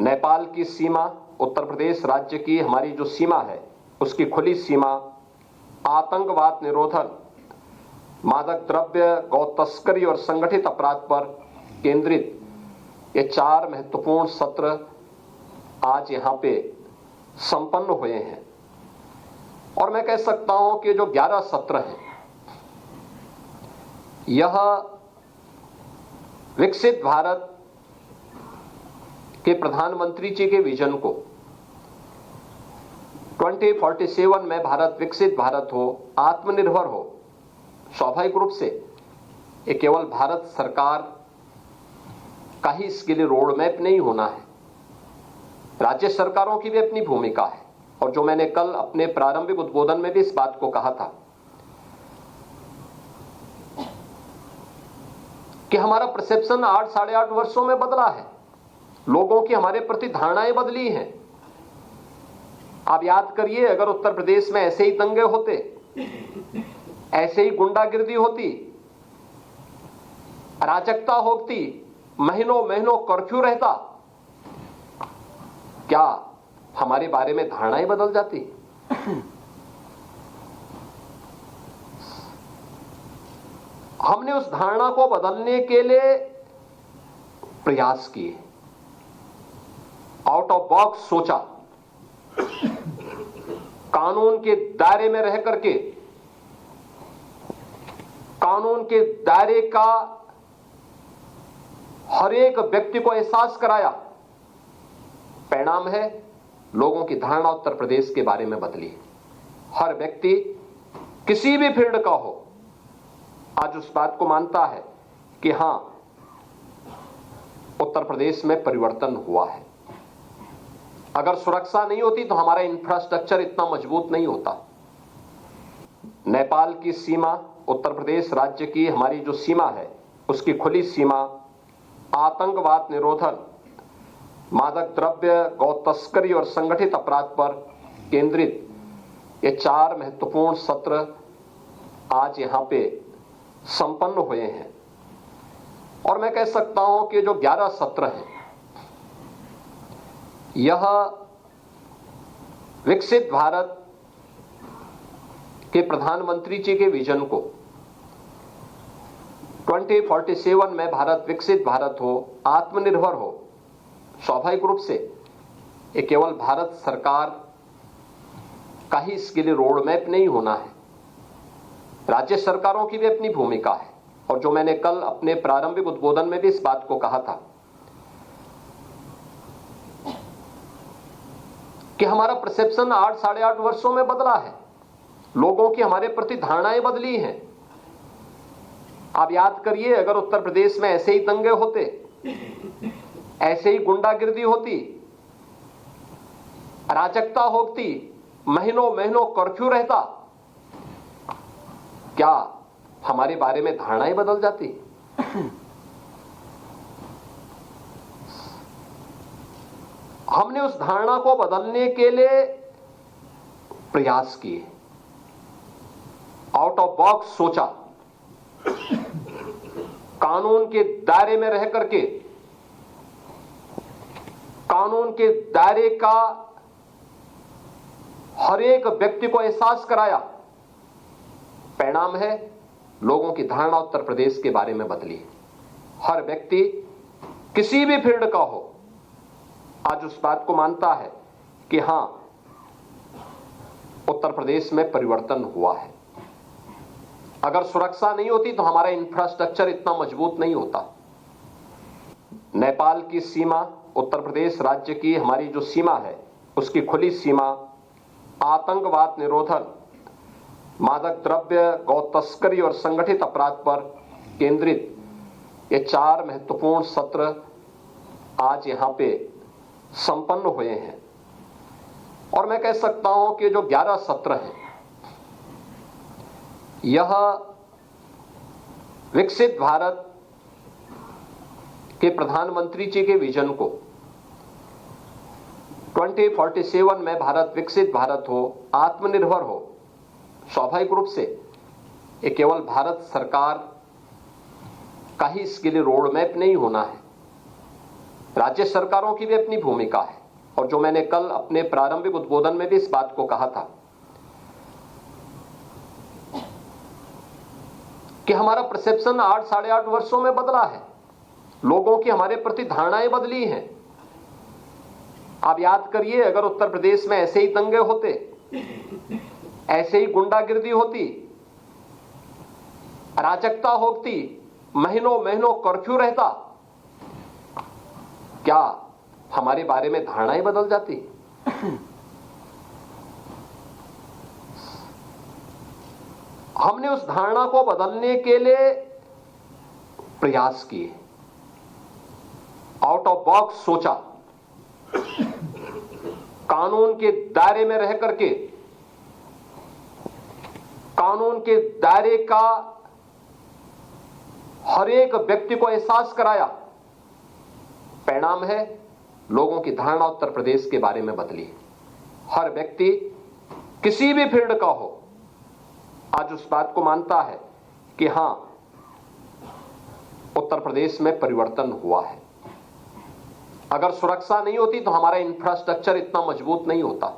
नेपाल की सीमा, उत्तर प्रदेश राज्य की हमारी जो सीमा है उसकी खुली सीमा आतंकवाद निरोधन, मादक द्रव्य, गौ तस्करी और संगठित अपराध पर केंद्रित ये 4 महत्वपूर्ण सत्र आज यहां पे संपन्न हुए हैं। और मैं कह सकता हूं कि जो 11 सत्र हैं यह विकसित भारत के प्रधानमंत्री जी के विजन को 2047 में भारत विकसित भारत हो, आत्मनिर्भर हो, स्वाभाविक रूप से ये केवल भारत सरकार का ही इसके लिए रोड मैप नहीं होना है, राज्य सरकारों की भी अपनी भूमिका है। और जो मैंने कल अपने प्रारंभिक उद्बोधन में भी इस बात को कहा था कि हमारा परसेप्शन 8 साढ़े 8 वर्षों में बदला है, लोगों की हमारे प्रति धारणाएं बदली हैं। आप याद करिए, अगर उत्तर प्रदेश में ऐसे ही दंगे होते, ऐसे ही गुंडागिर्दी होती, अराजकता होती, महीनों महीनों कर्फ्यू रहता, क्या हमारे बारे में धारणाएं बदल जाती? हमने उस धारणा को बदलने के लिए प्रयास किए, आउट ऑफ बॉक्स सोचा, कानून के दायरे में रह करके कानून के दायरे का हर एक व्यक्ति को एहसास कराया। परिणाम है, लोगों की धारणा उत्तर प्रदेश के बारे में बदली। हर व्यक्ति किसी भी फील्ड का हो आज उस बात को मानता है कि हां, उत्तर प्रदेश में परिवर्तन हुआ है। अगर सुरक्षा नहीं होती तो हमारा इंफ्रास्ट्रक्चर इतना मजबूत नहीं होता। नेपाल की सीमा, उत्तर प्रदेश राज्य की हमारी जो सीमा है उसकी खुली सीमा आतंकवाद निरोधन, मादक द्रव्य, गौ तस्करी और संगठित अपराध पर केंद्रित ये 4 महत्वपूर्ण सत्र आज यहां पे संपन्न हुए हैं। और मैं कह सकता हूं कि जो 11 सत्र हैं यह विकसित भारत के प्रधानमंत्री जी के विजन को 2047 में भारत विकसित भारत हो, आत्मनिर्भर हो, स्वाभाविक रूप से ये केवल भारत सरकार का ही इसके लिए रोड मैप नहीं होना है, राज्य सरकारों की भी अपनी भूमिका है। और जो मैंने कल अपने प्रारंभिक उद्बोधन में भी इस बात को कहा था कि हमारा परसेप्शन 8 साढ़े 8 वर्षों में बदला है, लोगों की हमारे प्रति धारणाएं बदली हैं। आप याद करिए, अगर उत्तर प्रदेश में ऐसे ही दंगे होते, ऐसे ही गुंडागिर्दी होती, अराजकता होती, महीनों महीनों कर्फ्यू रहता, क्या हमारे बारे में धारणाएं बदल जाती? हमने उस धारणा को बदलने के लिए प्रयास किए, आउट ऑफ बॉक्स सोचा, कानून के दायरे में रह करके कानून के दायरे का हर एक व्यक्ति को एहसास कराया। परिणाम है, लोगों की धारणा उत्तर प्रदेश के बारे में बदली। हर व्यक्ति किसी भी फील्ड का हो आज उस बात को मानता है कि हां, उत्तर प्रदेश में परिवर्तन हुआ है। अगर सुरक्षा नहीं होती तो हमारा इंफ्रास्ट्रक्चर इतना मजबूत नहीं होता। नेपाल की सीमा, उत्तर प्रदेश राज्य की हमारी जो सीमा है उसकी खुली सीमा आतंकवाद निरोधन, मादक द्रव्य, गौ तस्करी और संगठित अपराध पर केंद्रित ये 4 महत्वपूर्ण सत्र आज यहां पे संपन्न हुए हैं। और मैं कह सकता हूं कि जो 11 सत्र हैं यह विकसित भारत के प्रधानमंत्री जी के विजन को 2047 में भारत विकसित भारत हो, आत्मनिर्भर हो, स्वाभाविक रूप से ये केवल भारत सरकार का ही इसके लिए रोड मैप नहीं होना है, राज्य सरकारों की भी अपनी भूमिका है, और जो मैंने कल अपने प्रारंभिक उद्बोधन में भी इस बात को कहा था कि हमारा परसेप्शन 8 साढ़े 8 वर्षों में बदला है, लोगों की हमारे प्रति धारणाएं बदली हैं। आप याद करिए, अगर उत्तर प्रदेश में ऐसे ही दंगे होते, ऐसे ही गुंडागिर्दी होती, अराजकता होती, महीनों महीनों कर्फ्यू रहता, क्या हमारे बारे में धारणाएं बदल जाती? हमने उस धारणा को बदलने के लिए प्रयास किए, आउट ऑफ बॉक्स सोचा, कानून के दायरे में रह करके कानून के दायरे का हर एक व्यक्ति को एहसास कराया। परिणाम है, लोगों की धारणा उत्तर प्रदेश के बारे में बदली। हर व्यक्ति किसी भी फील्ड का हो, आज उस बात को मानता है कि हां, उत्तर प्रदेश में परिवर्तन हुआ है। अगर सुरक्षा नहीं होती तो हमारा इंफ्रास्ट्रक्चर इतना मजबूत नहीं होता।